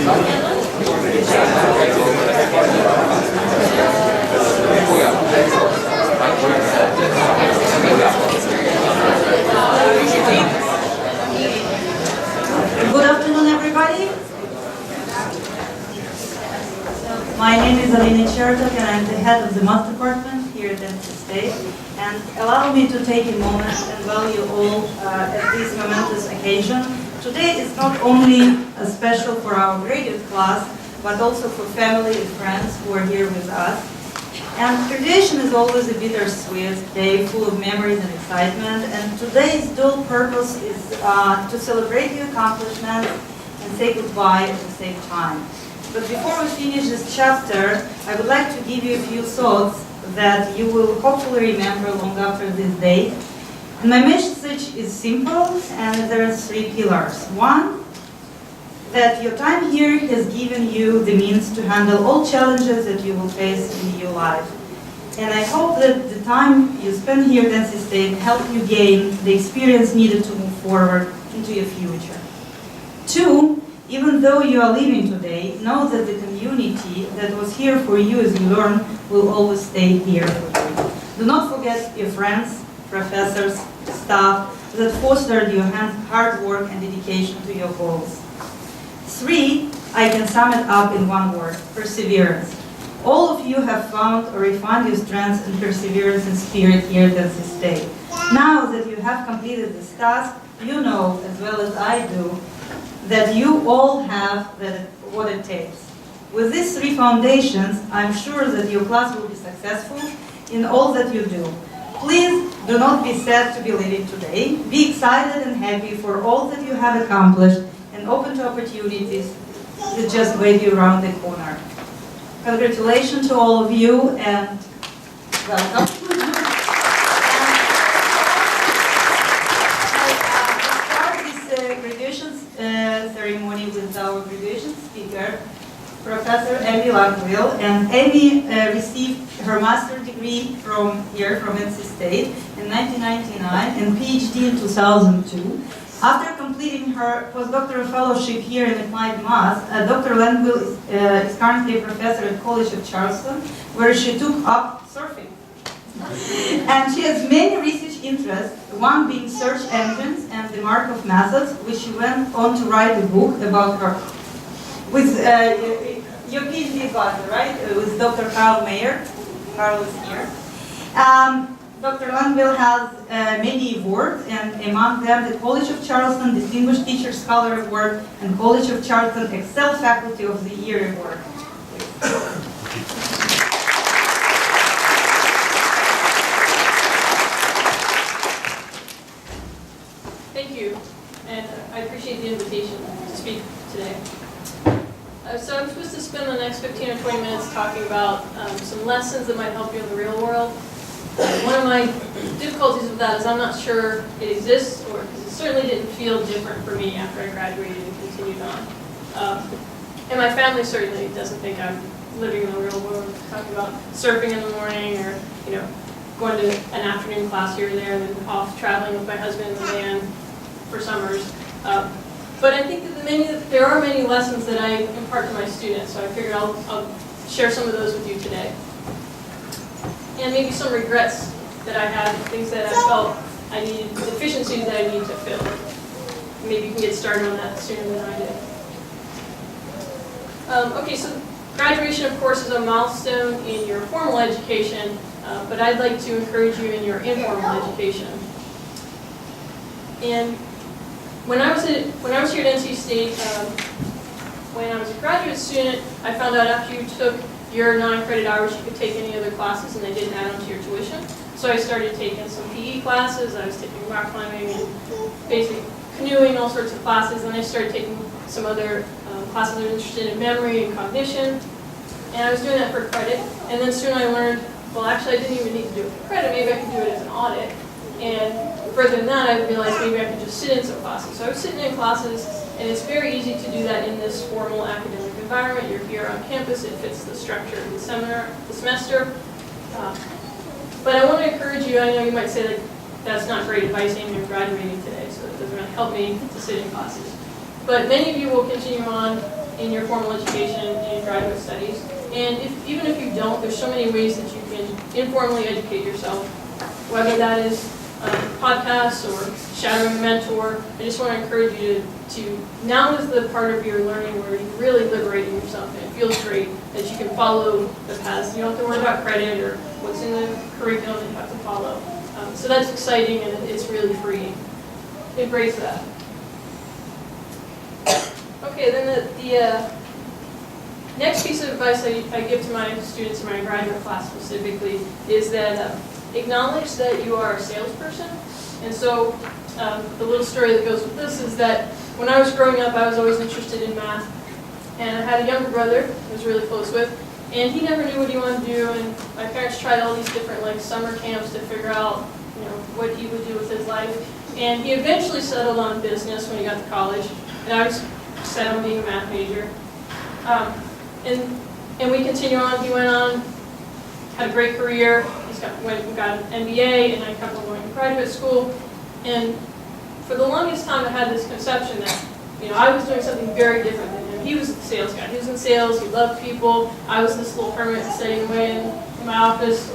Good afternoon, everybody. My name is Alina Chertok, and I'm the head of the math department here at NC State. And allow me to take a moment and welcome you all at this momentous occasion. Today is not only special for our graduate class, but also for family and friends who are here with us. And graduation is always a bittersweet day full of memories and excitement. And today's dual purpose is to celebrate your accomplishments and say goodbye at the same time. But before we finish this chapter, I would like to give you a few thoughts that you will hopefully remember long after this day. And my message is simple, and there are three pillars. One, that your time here has given you the means to handle all challenges that you will face in your life. And I hope that the time you spend here at NC State help you gain the experience needed to move forward into your future. Two, even though you are leaving today, know that the community that was here for you as you learn will always stay here for you. Do not forget your friends, professors, staff that fostered your hard work and dedication to your goals. Three, I can sum it up in one word: perseverance. All of you have found or refined your strengths and perseverance and spirit here at NC State. Now that you have completed this task, you know as well as I do that you all have what it takes. With these three foundations, I'm sure that your class will be successful in all that you do. Please do not be sad to be leaving today. Be excited and happy for all that you have accomplished and open to opportunities that just wait you around the corner. Congratulations to all of you and welcome. Ceremony with our graduation speaker, Professor Amy Langville. And Amy received her master's degree from NC State in 1999 and PhD in 2002. After completing her postdoctoral fellowship here in applied math, Dr. Langville is currently a professor at College of Charleston, where she took up surfing. And she has many research interests, one being search engines and the Markov methods, which she went on to write a book about her. With your PhD advisor, right? With Dr. Carl Mayer. Carl is here. Dr. Langville has many awards, and among them the College of Charleston Distinguished Teacher Scholar Award and College of Charleston Excel Faculty of the Year Award. Thank you, and I appreciate the invitation to speak today. So I'm supposed to spend the next 15 or 20 minutes talking about some lessons that might help you in the real world. One of my difficulties with that is I'm not sure it exists, or because it certainly didn't feel different for me after I graduated and continued on. And my family certainly doesn't think I'm living in the real world, talking about surfing in the morning or, going to an afternoon class here and there, and then off traveling with my husband in the van for summers. But I think that there are many lessons that I impart to my students, so I figured I'll share some of those with you today. And maybe some regrets that I had, things that I felt I needed, deficiencies that I need to fill. Maybe you can get started on that sooner than I did. Okay, so graduation, of course, is a milestone in your formal education, but I'd like to encourage you in your informal education. And when I was here at NC State, when I was a graduate student, I found out after you took your 9 credit hours, you could take any other classes and they didn't add on to your tuition. So I started taking some PE classes, I was taking rock climbing and basic canoeing, all sorts of classes, and I started taking some other classes that were interested in memory and cognition. And I was doing that for credit, and then soon I learned, well, actually I didn't even need to do it for credit, maybe I could do it as an audit. And further than that, I realized maybe I could just sit in some classes. So I was sitting in classes, and it's very easy to do that in this formal academic environment. You're here on campus, it fits the structure of the semester. But I want to encourage you, I know you might say like, that's not great advice and you're graduating today, so it doesn't really help me to sit in classes. But many of you will continue on in your formal education and graduate studies. And even if you don't, there's so many ways that you can informally educate yourself, whether that is podcasts or shadowing a mentor. I just want to encourage you to now is the part of your learning where you're really liberating yourself, and it feels great that you can follow the paths. You don't have to worry about credit or what's in the curriculum that you have to follow. So that's exciting, and it's really freeing. Embrace that. Okay, then the next piece of advice I give to my students in my graduate class specifically is that acknowledge that you are a salesperson. And so the little story that goes with this is that when I was growing up, I was always interested in math. And I had a younger brother I was really close with, and he never knew what he wanted to do. And my parents tried all these different summer camps to figure out what he would do with his life. And he eventually settled on business when he got to college, and I was set on being a math major. And we continue on. He went on, had a great career. Went and got an MBA, and I kept on going to graduate school. And for the longest time, I had this conception that I was doing something very different than him. He was a sales guy. He was in sales. He loved people. I was this little hermit sitting away in my office.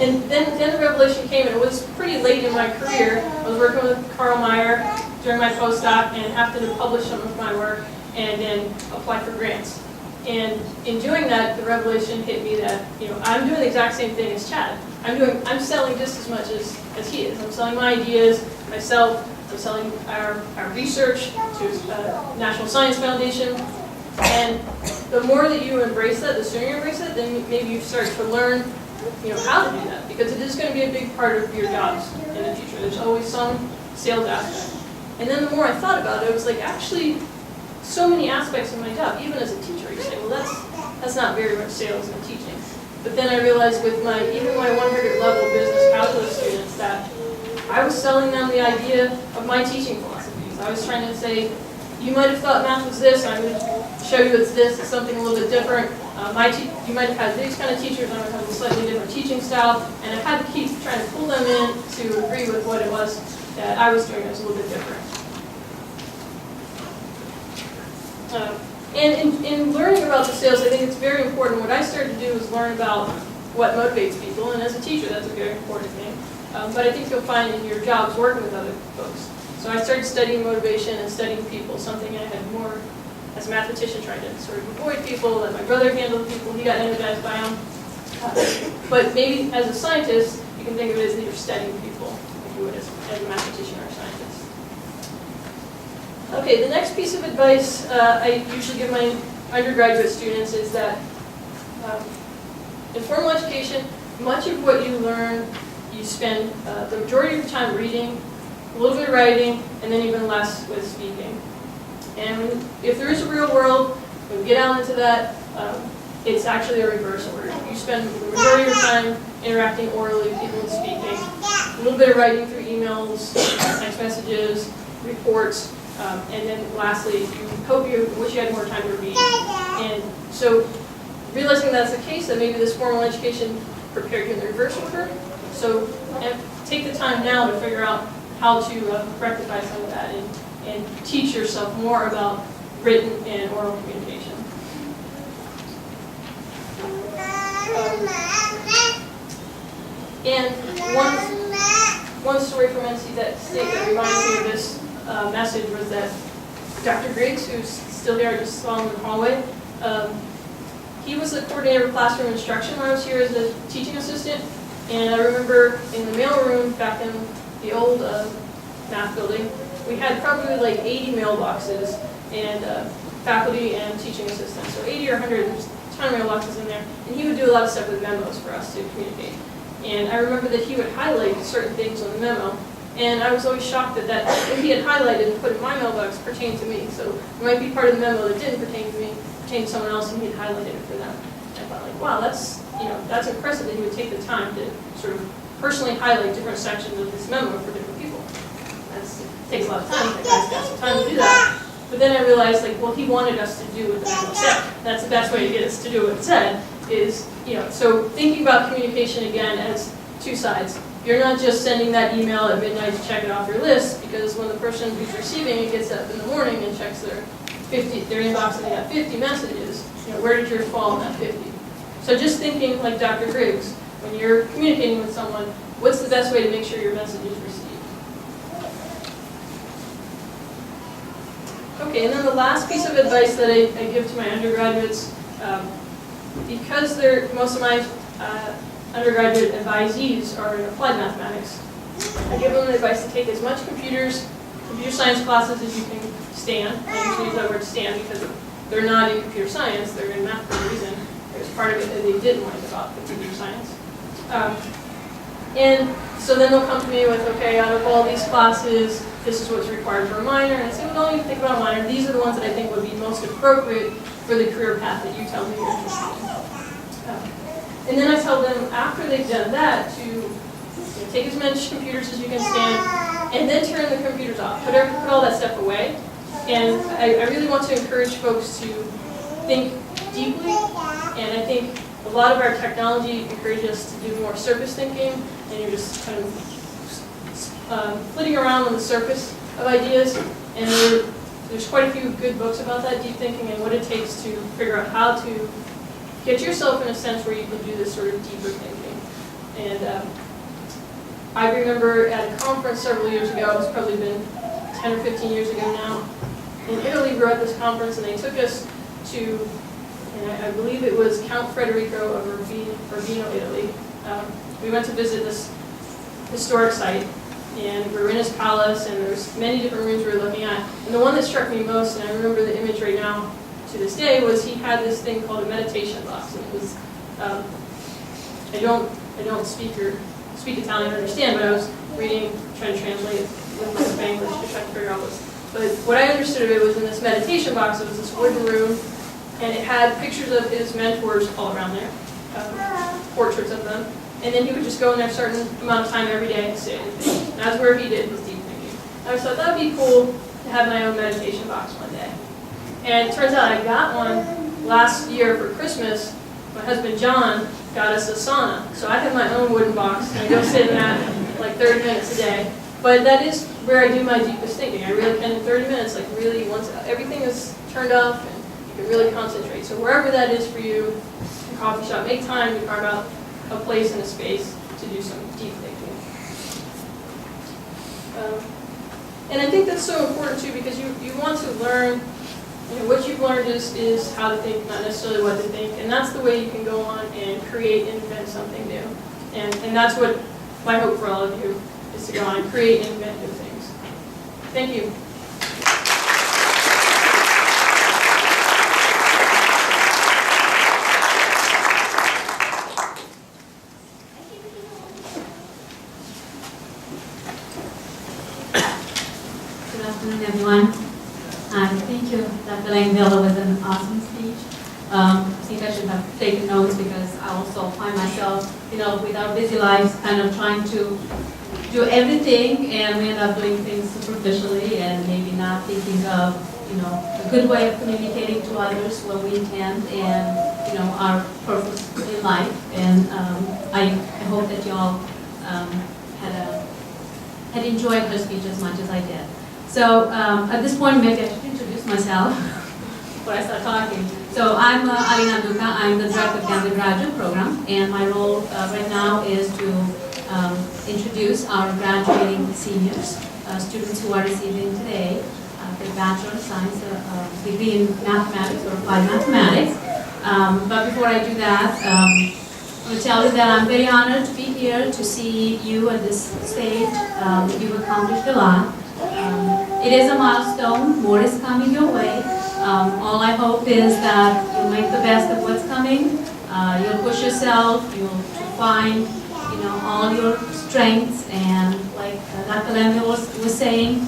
And then the revelation came, and it was pretty late in my career. I was working with Carl Meyer during my postdoc, and have to publish some of my work and then apply for grants. And in doing that, the revelation hit me that I'm doing the exact same thing as Chad. I'm selling just as much as he is. I'm selling my ideas, myself. I'm selling our research to National Science Foundation. And the more that you embrace that, the sooner you embrace it, then maybe you start to learn how to do that, because it is going to be a big part of your jobs in the future. There's always some sales aspect. And then the more I thought about it, it was actually so many aspects of my job, even as a teacher, you say, well, that's not very much sales and teaching. But then I realized with even my 100 level business calculus students that I was selling them the idea of my teaching philosophies. I was trying to say, you might have thought math was this, I'm going to show you it's this, it's something a little bit different. You might have had these kind of teachers, I might have a slightly different teaching style, and I had to keep trying to pull them in to agree with what it was that I was doing that was a little bit different. And in learning about the sales, I think it's very important. What I started to do is learn about what motivates people, and as a teacher, that's a very important thing. But I think you'll find in your jobs working with other folks. So I started studying motivation and studying people, something I had more, as a mathematician, tried to sort of avoid people, let my brother handle people, he got energized by them. But maybe as a scientist, you can think of it as that you're studying people, if you would, as a mathematician or a scientist. Okay, the next piece of advice I usually give my undergraduate students is that in formal education, much of what you learn, you spend the majority of your time reading, a little bit of writing, and then even less with speaking. And if there is a real world, when we get out into that, it's actually a reverse order. You spend the majority of your time interacting orally with people and speaking, a little bit of writing through emails, text messages, reports, and then lastly, you wish you had more time to read. And so realizing that's the case, that maybe this formal education prepared you in the reverse order. So take the time now to figure out how to rectify some of that and teach yourself more about written and oral communication. And one story from NC State that reminds me of this message was that Dr. Griggs, who's still here, I just saw him in the hallway, he was the coordinator of classroom instruction when I was here as a teaching assistant. And I remember in the mailroom back in the old math building, we had probably 80 mailboxes and faculty and teaching assistants. So 80 or 100, there's a ton of mailboxes in there. And he would do a lot of stuff with memos for us to communicate. And I remember that he would highlight certain things on the memo. And I was always shocked that what he had highlighted and put in my mailbox pertained to me. So it might be part of the memo that didn't pertain to me, pertained to someone else, and he had highlighted it for them. And I thought, wow, that's impressive that he would take the time to sort of personally highlight different sections of this memo for different people. It takes a lot of time. That guy's got some time to do that. But then I realized, he wanted us to do what the memo said. That's the best way to get us to do what it said. Is so thinking about communication again as two sides. You're not just sending that email at midnight to check it off your list, because when the person who's receiving it gets up in the morning and checks their 50, their inbox and they got 50 messages, where did yours fall in that 50? So just thinking like Dr. Griggs, when you're communicating with someone, what's the best way to make sure your message is received? Okay, and then the last piece of advice that I give to my undergraduates, because most of my undergraduate advisees are in applied mathematics, I give them the advice to take as much computer science classes as you can stand. I usually use that word stand because they're not in computer science, they're in math for a reason. There's part of it that they didn't learn about computer science. And so then they'll come to me with, okay, out of all these classes, this is what's required for a minor. And I say, well, don't even think about a minor. These are the ones that I think would be most appropriate for the career path that you tell me you're interested in. And then I tell them, after they've done that, to take as many computers as you can stand, and then turn the computers off. Put all that stuff away. And I really want to encourage folks to think deeply, and I think a lot of our technology encourages us to do more surface thinking, and you're just kind of flitting around on the surface of ideas, and there's quite a few good books about that deep thinking and what it takes to figure out how to get yourself in a sense where you can do this sort of deeper thinking. And I remember at a conference several years ago, it's probably been 10 or 15 years ago now, in Italy we were at this conference and they took us to, and I believe it was Count Federico of Urbino, Italy. We went to visit this historic site, and we were in his palace, and there's many different rooms we were looking at. And the one that struck me most, and I remember the image right now to this day, was he had this thing called a meditation box. And it was, I don't speak Italian or understand, but I was reading, trying to translate with my Spanglish to try to figure out what. But what I understood of it was in this meditation box, it was this wooden room, and it had pictures of his mentors all around there, portraits of them. And then he would just go in there a certain amount of time every day and sit and think. And that's where he did his deep thinking. And I thought that would be cool to have my own meditation box one day. And it turns out I got one last year for Christmas. My husband John got us a sauna. So I have my own wooden box, and I go sit in that like 30 minutes a day. But that is where I do my deepest thinking. I really can in 30 minutes, like really once everything is turned off and you can really concentrate. So wherever that is for you, a coffee shop, make time to carve out a place and a space to do some deep thinking. And I think that's so important too, because you want to learn, what you've learned is how to think, not necessarily what to think, and that's the way you can go on and create and invent something new. And that's what my hope for all of you is, to go on and create and invent new things. Thank you. Good afternoon, everyone. Thank you, Dr. Langville. It was an awesome speech. I think I should have taken notes because I also find myself, with our busy lives, kind of trying to do everything, and we end up doing things superficially and maybe not thinking of, a good way of communicating to others what we intend and, our purpose in life. And I hope that you all had enjoyed her speech as much as I did. So at this point, maybe I should introduce myself before I start talking. So I'm Alina Duca. I'm the director of the undergraduate program, and my role right now is to introduce our graduating seniors, students who are receiving today their Bachelor of Science degree in mathematics or applied mathematics. But before I do that, I'm going to tell you that I'm very honored to be here to see you at this stage. You've accomplished a lot. It is a milestone. More is coming your way. All I hope is that you'll make the best of what's coming. You'll push yourself. You'll find, all your strengths, and like Dr. Langville was saying,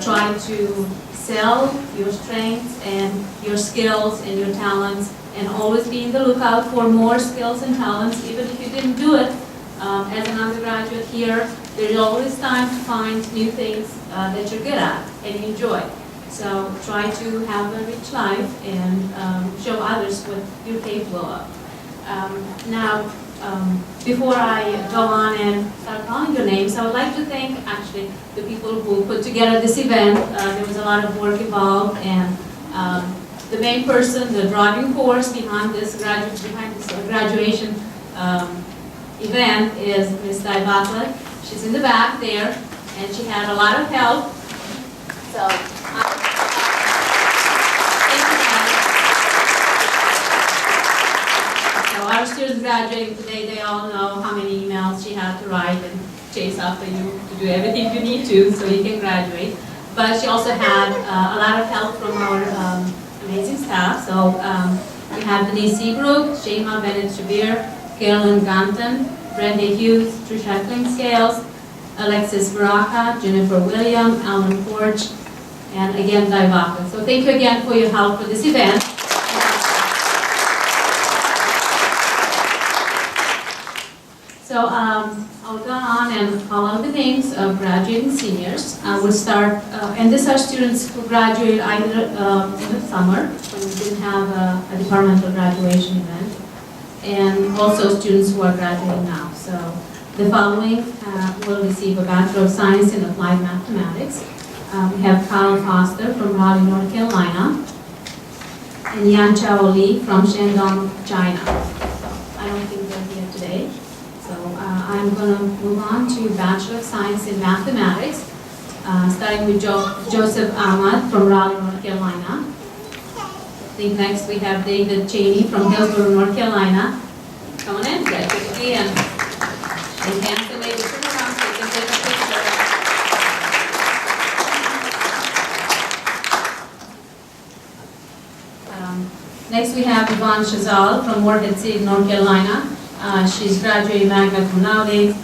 try to sell your strengths and your skills and your talents, and always be in the lookout for more skills and talents. Even if you didn't do it as an undergraduate here, there's always time to find new things that you're good at and you enjoy. So try to have a rich life and show others what you're capable of. Now, before I go on and start calling your names, I would like to thank actually the people who put together this event. There was a lot of work involved, and The main person, the driving force behind this graduation event is Ms. Dibakla. She's in the back there, and she had a lot of help. So, so our students graduating today, they all know how many emails she had to write and chase after you to do everything you need to so you can graduate. But she also had a lot of help from our amazing staff. So we have Denise Seabrook, Shema Bennett-Shabir, Carolyn Ganton, Brenda Hughes, Trisha Klingscales, Alexis Baraka, Jennifer William, Alvin Forge, and again, Dibakla. So thank you again for your help for this event. So I'll go on and call out the names of graduating seniors. We'll start, and these are students who graduated either in the summer, when we didn't have a departmental graduation event, and also students who are graduating now. So the following will receive a Bachelor of Science in Applied Mathematics. We have Carl Foster from Raleigh, North Carolina, and Yan Chao Li from Shandong, China. So I don't think they're here today. So I'm going to move on to Bachelor of Science in Mathematics, starting with Joseph Ahmad from Raleigh, North Carolina. I think next we have David Cheney from Hillsborough, North Carolina. Come on in, get quickly, and hands the ladies around so you can take a picture. Next we have Yvonne Chazal from Morehead City, North Carolina. She's graduated magna cum laude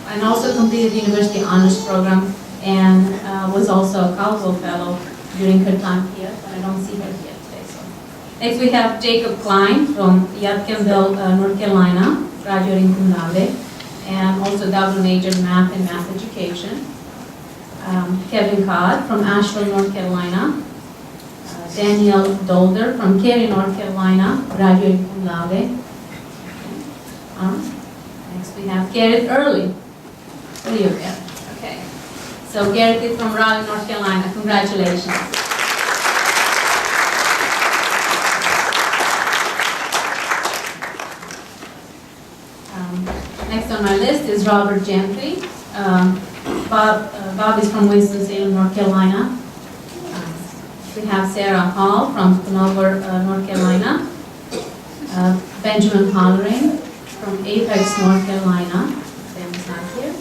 and also completed the University Honors Program and was also a Caldwell Fellow during her time here, but I don't see her here today. So. Next we have Jacob Klein from Yadkinville, North Carolina, graduating cum laude, and also double major in math and math education. Kevin Codd from Asheville, North Carolina. Daniel Dolder from Cary, North Carolina, graduating cum laude. Next we have Garrett Early. What are you, Garrett? Okay. So Garrett is from Raleigh, North Carolina. Congratulations. Next on my list is Robert Gentry. Bob is from Winston-Salem, North Carolina. We have Sarah Hall from Hanover, North Carolina. Benjamin Hollering from Apex, North Carolina. Sam is not here.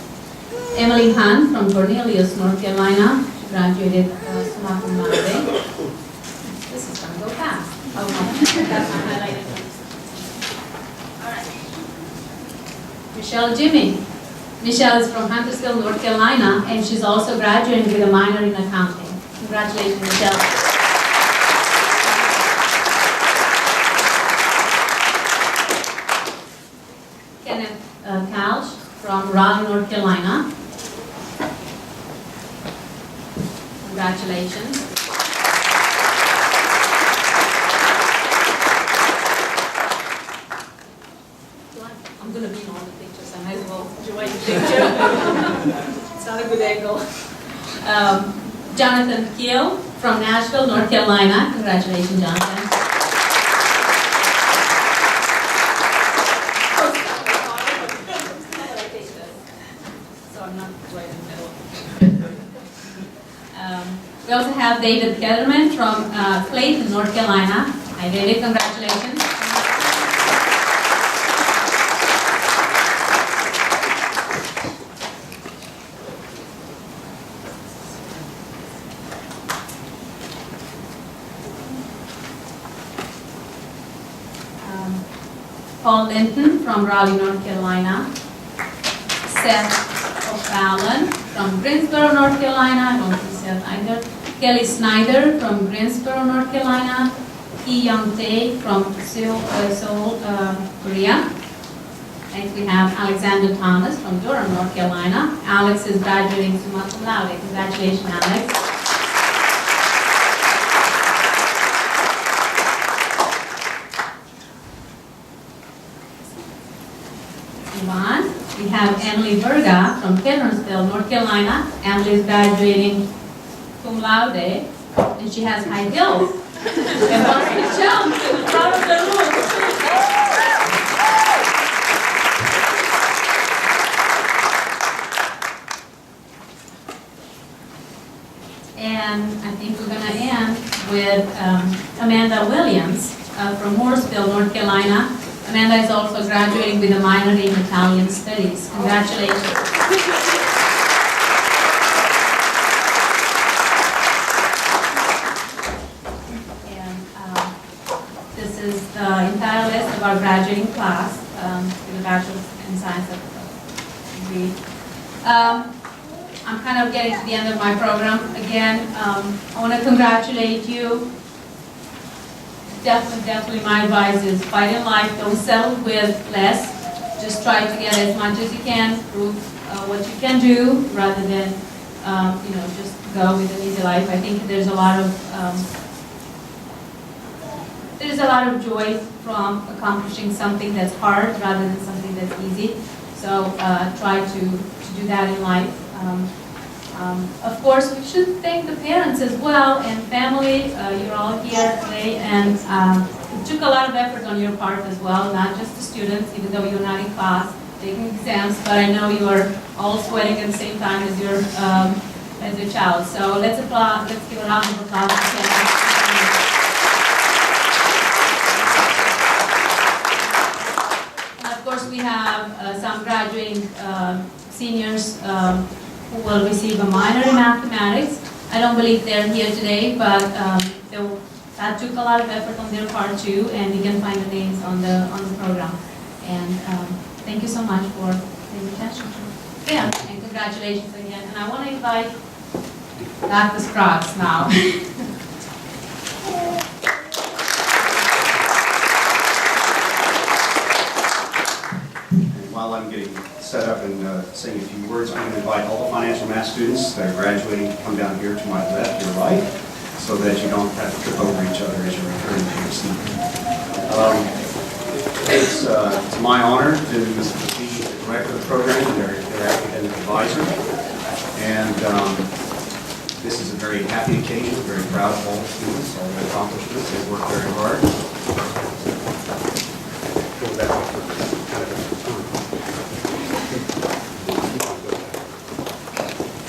Emily Hunt from Cornelius, North Carolina. She graduated summa cum laude. This is going to go fast. Oh, no. That's not highlighted. All right. Michelle Jimmy. Michelle is from Huntersville, North Carolina, and she's also graduating with a minor in accounting. Congratulations, Michelle. Kalsh from Raleigh, North Carolina. Congratulations. I'm going to be in all the pictures. I might as well enjoy the picture. It's not a good angle. Jonathan Keel from Nashville, North Carolina. Congratulations, Jonathan. We also have David Kellerman from Clayton, North Carolina. Hi, David. Congratulations. Paul Linton from Raleigh, North Carolina. Seth O'Fallon from Greensboro, North Carolina. I don't see Seth either. Kelly Snyder from Greensboro, North Carolina. Hee Young Tae from Seoul, Korea. Next we have Alexander Thomas from Durham, North Carolina. Alex is graduating summa cum laude. Congratulations, Alex. Yvonne. We have Emily Verga from Kearnsville, North Carolina. Emily is graduating cum laude. and she has high heels. And wants to jump to the front of the room. And I think we're going to end with Amanda Williams from Mooresville, North Carolina. Amanda is also graduating with a minor in Italian Studies. Congratulations. And this is the entire list of our graduating class with a Bachelor's in Science degree. I'm kind of getting to the end of my program. Again, I want to congratulate you. Definitely my advice is fight in life, don't settle with less. Just try to get as much as you can, prove what you can do, rather than just go with an easy life. I think there's a lot of joy from accomplishing something that's hard rather than something that's easy. So try to do that in life. Of course, we should thank the parents as well and family. You're all here today, and it took a lot of effort on your part as well, not just the students, even though you're not in class taking exams, but I know you are all sweating at the same time as your child. So let's applaud. Let's give a round of applause to the parents. And of course, we have some graduating seniors who will receive a minor in mathematics. I don't believe they're here today, but that took a lot of effort on their part too, and you can find the names on the program. And thank you so much for paying attention to them, and congratulations again. And I want to invite Dr. Scruggs now. While I'm getting set up and saying a few words, I'm going to invite all the financial math students that are graduating to come down here to my left, your right, so that you don't have to trip over each other as you're returning to your seat. It's my honor to be the director of the program and their academic advisor. And this is a very happy occasion, very proud of all the students, all their accomplishments. They've worked very hard. Go that way for kind of a turn.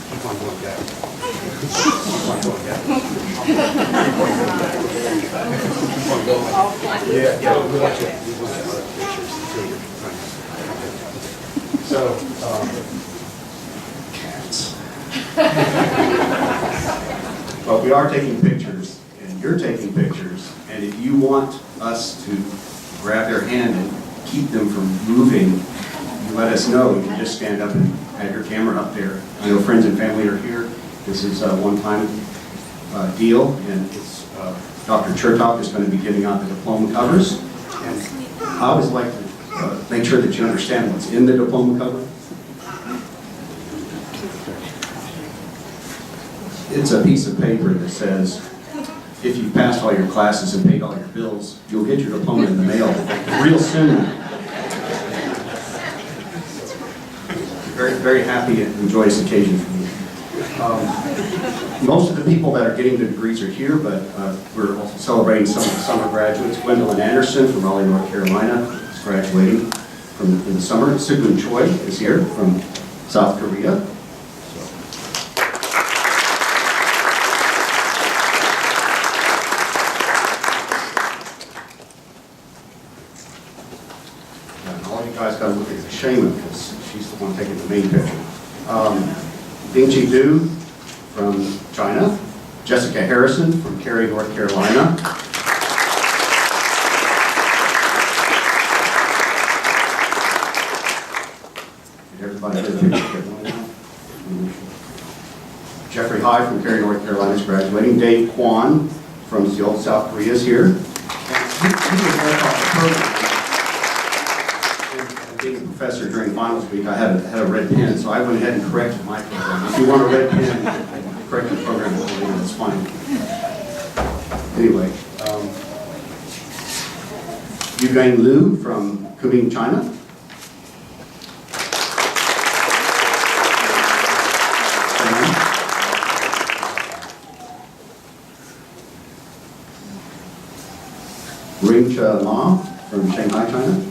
Keep on going back. Keep on going back. Keep on going back. Yeah, we want you. We want you other pictures. So, cats. But we are taking pictures, and you're taking pictures, and if you want us to grab their hand and keep them from moving, you let us know. You can just stand up and have your camera up there. I know friends and family are here. This is a one-time deal, and it's Dr. Chertok is going to be giving out the diploma covers. And I always like to make sure that you understand what's in the diploma cover. It's a piece of paper that says, if you've passed all your classes and paid all your bills, you'll get your diploma in the mail real soon. Very, very happy and joyous occasion for me. Most of the people that are getting the degrees are here, but we're also celebrating some of the summer graduates. Gwendolyn Anderson from Raleigh, North Carolina is graduating in the summer. Sugun Choi is here from South Korea. Guys got to look at Shayma because she's the one taking the main picture. Dingji Du from China. Jessica Harrison from Cary, North Carolina. Did everybody get a picture? Jeffrey Hai from Cary, North Carolina is graduating. Dave Kwan from Seoul, South Korea is here. And he was right off the program. Being a professor during finals week, I had a red pen, so I went ahead and corrected my program. If you want a red pen, correct the program, that's fine. Anyway, Yugang Liu from Kunming, China. Ring-Cha Ma from Shanghai, China.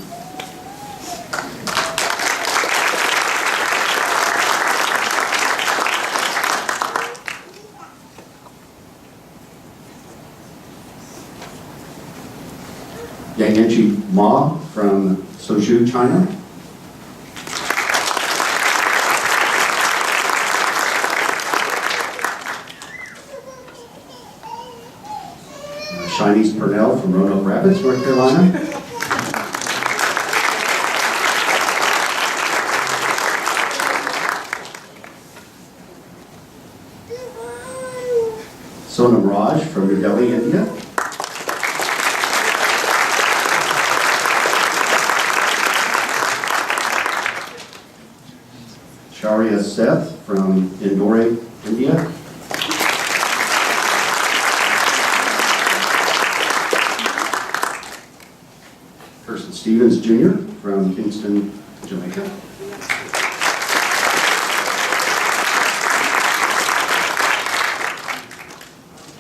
Yang Yanchi Ma from Suzhou, China. Shinice Purnell from Roanoke Rapids, North Carolina. Sonam Raj from New Delhi, India. Sharia Seth from Indore, India. Kirsten Stevens Jr. from Kingston, Jamaica.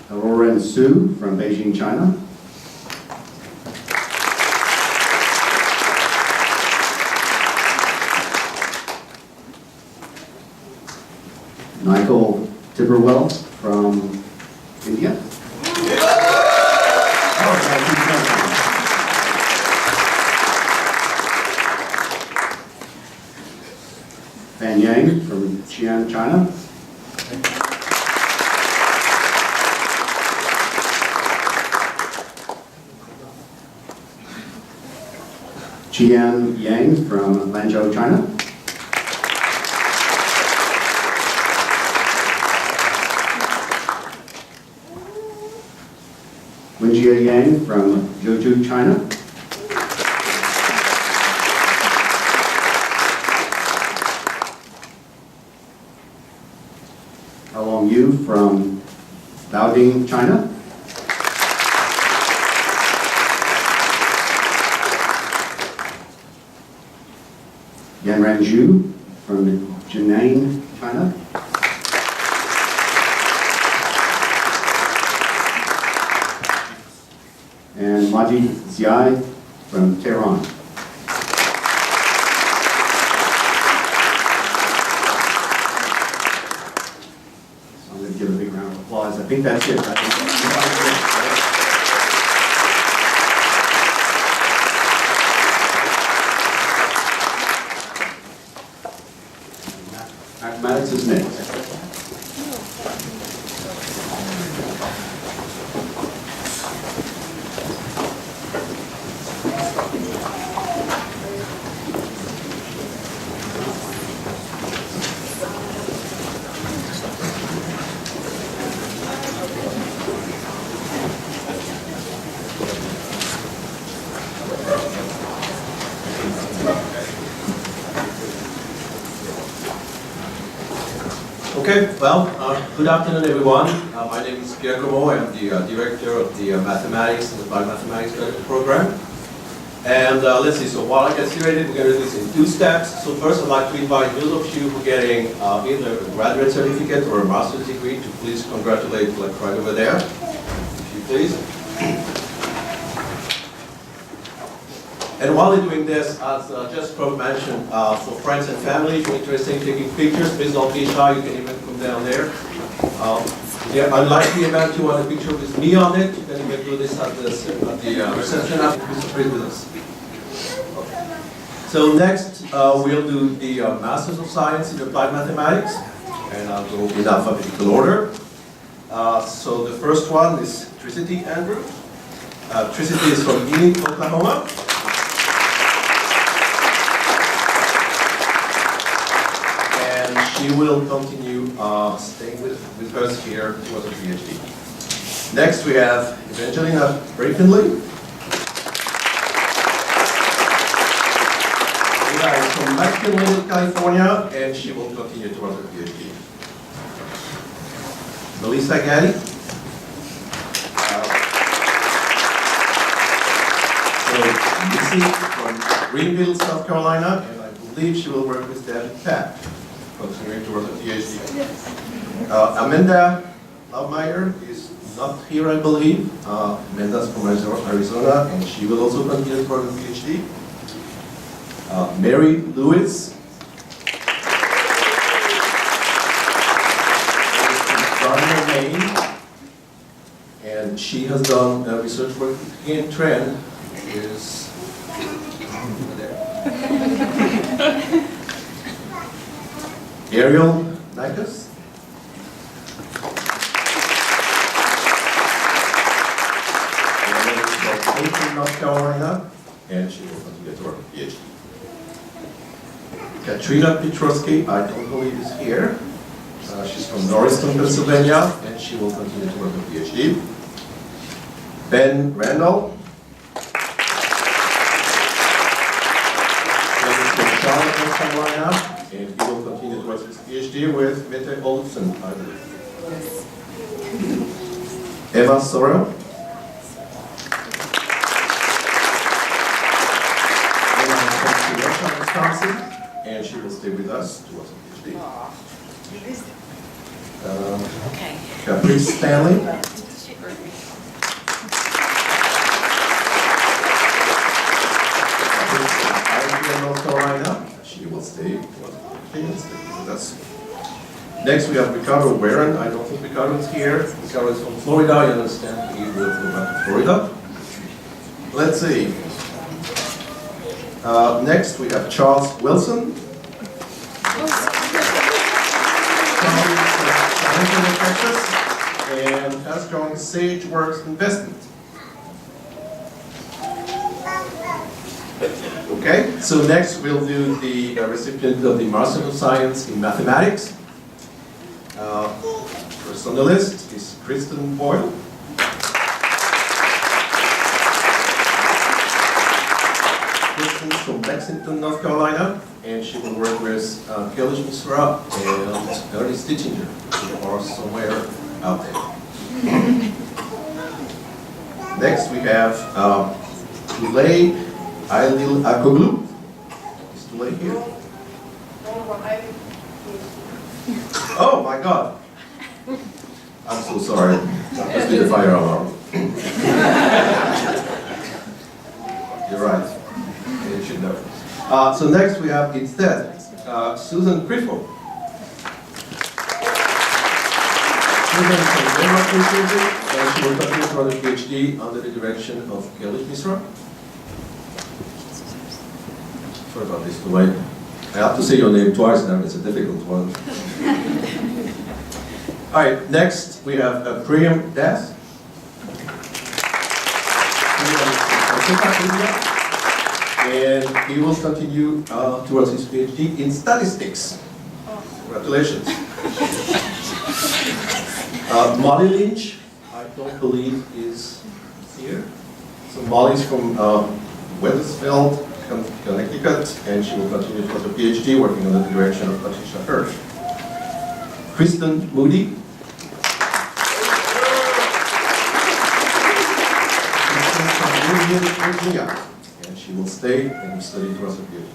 Aurora Su from Beijing, China. Michael Tiberwell from India. Fan Yang from Xi'an, China. Qian Yang from Lanzhou, China. Wenjia Yang from Zhuzhou, China. Haolong Yu from Baoding, China. Yanran Zhu from Jinan, China. And Majid Ziai from Tehran. So I'm going to give a big round of applause. I think that's it. Mathematics is next. Okay, well, good afternoon, everyone. My name is Pierre Como. I'm the director of the Mathematics and Applied Mathematics program. And let's see, so while I get situated, we're going to do this in two steps. So first, I'd like to invite those of you who are getting either a graduate certificate or a master's degree to please congratulate, like right over there, if you please. And while you're doing this, as just Prof mentioned, for friends and family, if you're interested in taking pictures, please don't be shy, you can even come down there. Unlike the event, you want a picture with me on it, you can even do this at the reception after Mr. President. So next, we'll do the Masters of Science in Applied Mathematics, and I'll go in alphabetical order. So the first one is Tricity Andrew. Tricity is from Enid, Oklahoma. She will continue staying with us here towards a PhD. Next we have Evangelina Brackenley. Eva is from McKinley, California, and she will continue towards her PhD. Melissa Gaddy. So Missy from Greenville, South Carolina, and I believe she will work with David Pat, continuing towards a PhD. Amanda Laubmeyer is not here, I believe. Menda's from Arizona, and she will also continue for the PhD. Mary Lewis. Gardner, Maine, and she has done research work in trend. Is there. Ariel Nakas. From North Carolina, and she will continue to work with PhD. Katrina Petrovsky, I don't believe is here. She's from Norriston, Pennsylvania, and she will continue to work with PhD. Ben Randall. He's from Charlotte, North Carolina, and he will continue to work with PhD with Mette Olsen, I believe. Eva Sorrell. Wisconsin, and she will stay with us to work with PhD. Caprice Stanley. North Carolina. She will stay with us. Next, we have Ricardo Warren. I don't think Ricardo is here. Ricardo is from Florida. I understand he will go back to Florida. Let's see. Next, we have Charles Wilson. Texas, and has joined SageWorks Investment. Okay, so next we'll do the recipient of the Master of Science in Mathematics. First on the list is Kristen Boyle. Kristen's from Lexington, North Carolina, and she will work with Kailash Misra and Ernest Ditchinger, who are somewhere out there. Next we have Tulay Aylil Akoglu. Is Tulay here? Oh my God! I'm so sorry. That must be the fire alarm. You're right. You should know. So next we have instead Susan Griffo. Susan is from Denmark Institute, and she will continue for the PhD under the direction of Kailash Misra. Sorry about this, Tulay. I have to say your name twice now, it's a difficult one. Alright, next we have Priyam Das. And he will continue towards his PhD in statistics. Congratulations. Molly Lynch, I don't believe is here. So Molly's from Wethersfield, Connecticut, and she will continue for the PhD working under the direction of Patricia Hirsch. Kristen Moody. Kristen from Union, Virginia, and she will stay and study towards the PhD.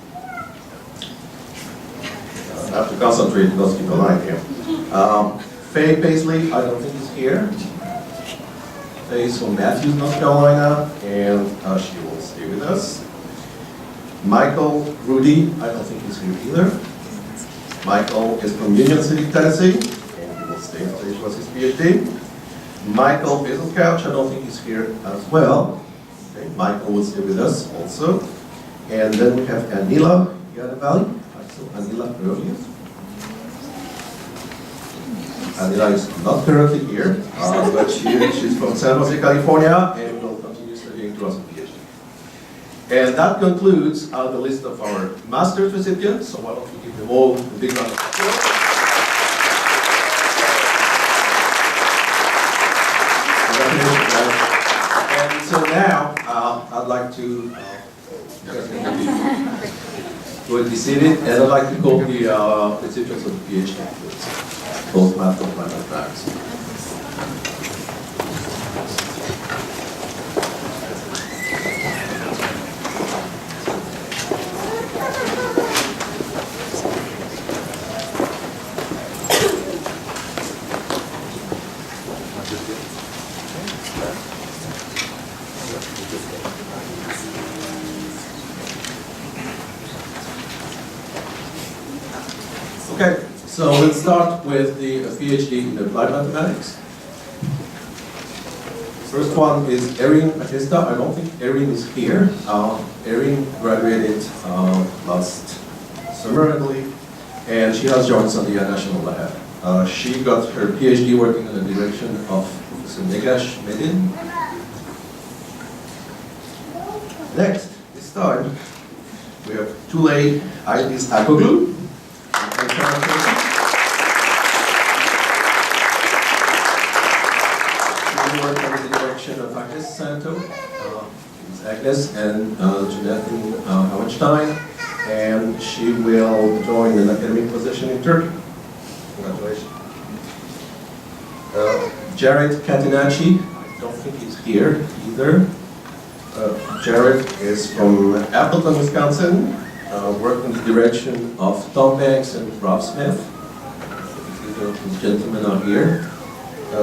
I have to concentrate because keep a line here. Faye Paisley, I don't think is here. Faye is from Matthews, North Carolina, and she will stay with us. Michael Rudy, I don't think he's here either. Michael is from Union City, Tennessee, and he will stay until he does his PhD. Michael Hazelcouch, I don't think he's here as well. Okay, Michael will stay with us also. And then we have Anila Yadavalli. I saw Anila earlier. Anila is not currently here, but she's from San Jose, California, and will continue studying towards a PhD. And that concludes the list of our master's recipients. So why don't we give them all a big round of applause. Congratulations, guys. And so now, I'd like to go and be seated, and I'd like to call the recipients of the PhD, both math and mathematics. Okay, so we'll start with the PhD in applied mathematics. First one is Erin Batista. I don't think Erin is here. Erin graduated last summer, I believe, and she has joined Sandia National Lab. She got her PhD working in the direction of Professor Negash Medin. Next, this time, we have Tulay Aydis Akoglu. She worked under the direction of Agnes Santo, Agnes and Jonathan Hauenstein, and she will join an academic position in Turkey. Congratulations. Jared Catenacci, I don't think he's here either. Jared is from Appleton, Wisconsin, worked in the direction of Tom Banks and Rob Smith. These gentlemen are here.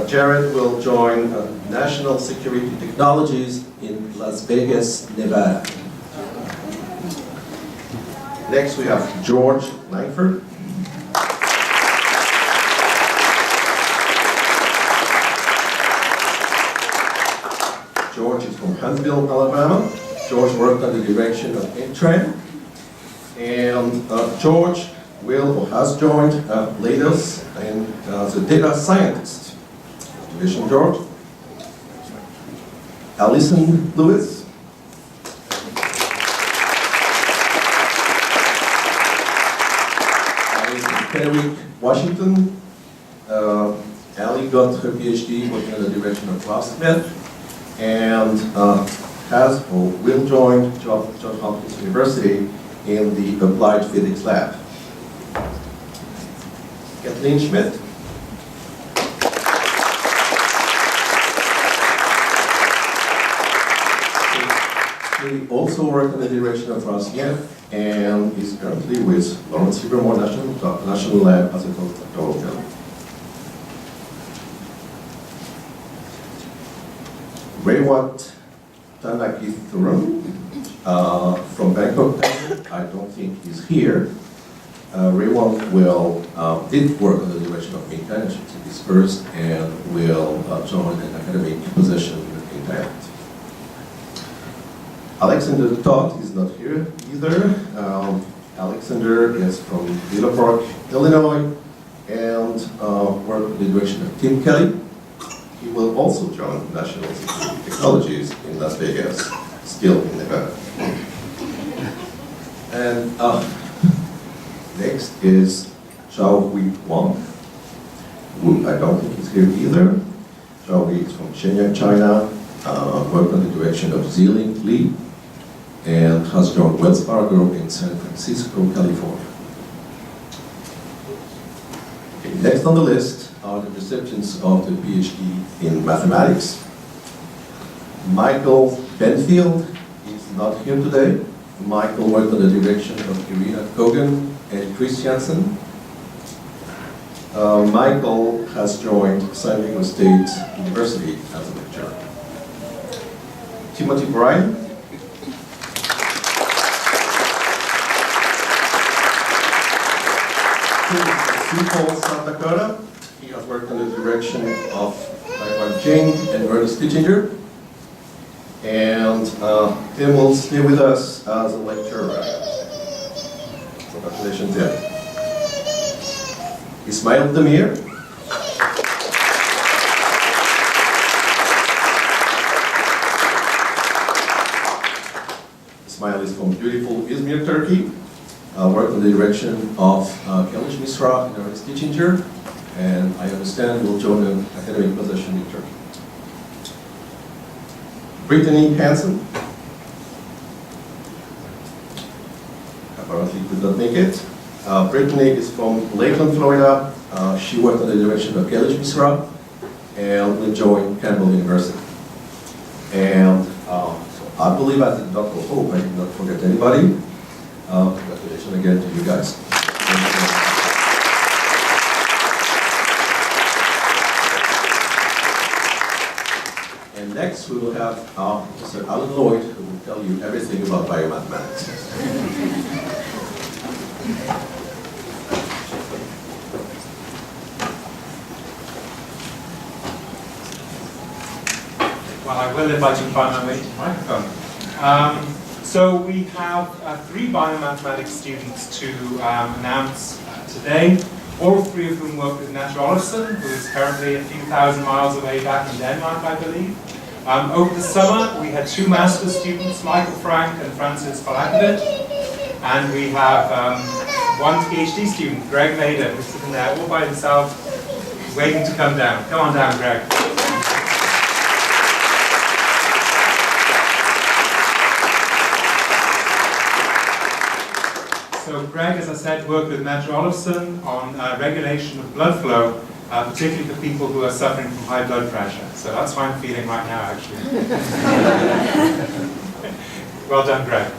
Jared will join National Security Technologies in Las Vegas, Nevada. Next we have George Langford. George is from Huntsville, Alabama. George worked under the direction of Intran. And George will or has joined Leidos and as a data scientist. Congratulations, George. Allison Lewis. Kennewick, Washington. Allie got her PhD working in the direction of Rob Smith, and has or will join Johns Hopkins University in the Applied Physics Lab. Kathleen Schmidt. She also worked in the direction of Rob Smith and is currently with Lawrence Livermore National Lab as a postdoctoral fellow. Raywat Tanakithuram from Bangkok, Thailand. I don't think he's here. Raywat did work on the direction of Intran. She took his first and will join an academic position in Thailand. Alexander Todd is not here either. Alexander is from Villa Park, Illinois, and worked in the direction of Tim Kelly. He will also join National Security Technologies in Las Vegas, still in Nevada. And next is Zhao Hui Wang, who I don't think is here either. Zhao Hui is from Shenyang, China, worked on the direction of Zilin Li, and has joined Wells Fargo in San Francisco, California. Okay, next on the list are the recipients of the PhD in mathematics. Michael Benfield is not here today. Michael worked on the direction of Irina Kogan and Chris Jansen. Michael has joined San Diego State University as a lecturer. Timothy Bryan. Sioux Falls, South Dakota. He has worked on the direction of Taiwan Jing and Ernest Kitchinger. And Tim will stay with us as a lecturer. Congratulations, Tim. Ismail Demir. Ismail is from beautiful Izmir, Turkey. Worked in the direction of Kalish Misra and Ernest Kitchinger, and I understand will join an academic position in Turkey. Brittany Hansen. Apparently could not make it. Brittany is from Lakeland, Florida. She worked in the direction of Kalish Misra and will join Campbell University. And so I believe I did not hope I did not forget anybody. Congratulations again to you guys. And And next, we will have Mr. Alan Lloyd, who will tell you everything about biomathematics. Well, I will if I can find my way to the microphone. So we have 3 biomathematics students to announce today. All 3 of whom work with Nat Olafsen, who is currently a few thousand miles away back in Denmark, I believe. Over the summer, we had 2 master's students, Michael Frank and Francis Falakevich. And we have 1 PhD student, Greg Mader, who's sitting there all by himself, waiting to come down. Come on down, Greg. So Greg, as I said, worked with Nat Olafsen on regulation of blood flow, particularly for people who are suffering from high blood pressure. So that's how I'm feeling right now, actually. Well done, Greg.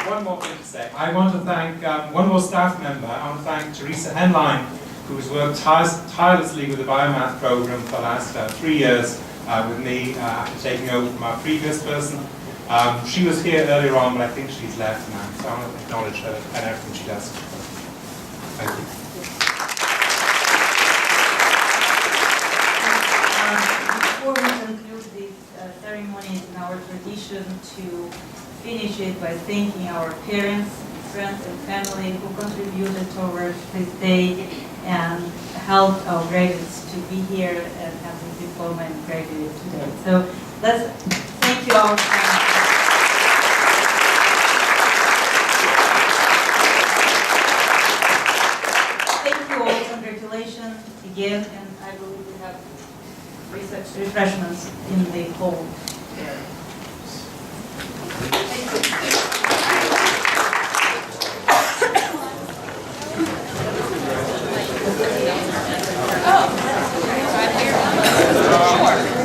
One more thing to say. I want to thank one more staff member. I want to thank Teresa Henline, who's worked tirelessly with the biomath program for the last 3 years with me after taking over from our previous person. She was here earlier on, but I think she's left now, so I want to acknowledge her and everything she does. Thank you. Before we conclude this ceremony, it's our tradition to finish it by thanking our parents, friends, and family who contributed towards this day and helped our graduates to be here and have this diploma and graduate today. So let's thank you all. Congratulations again, and I believe we have refreshments in the hall there. Thank you.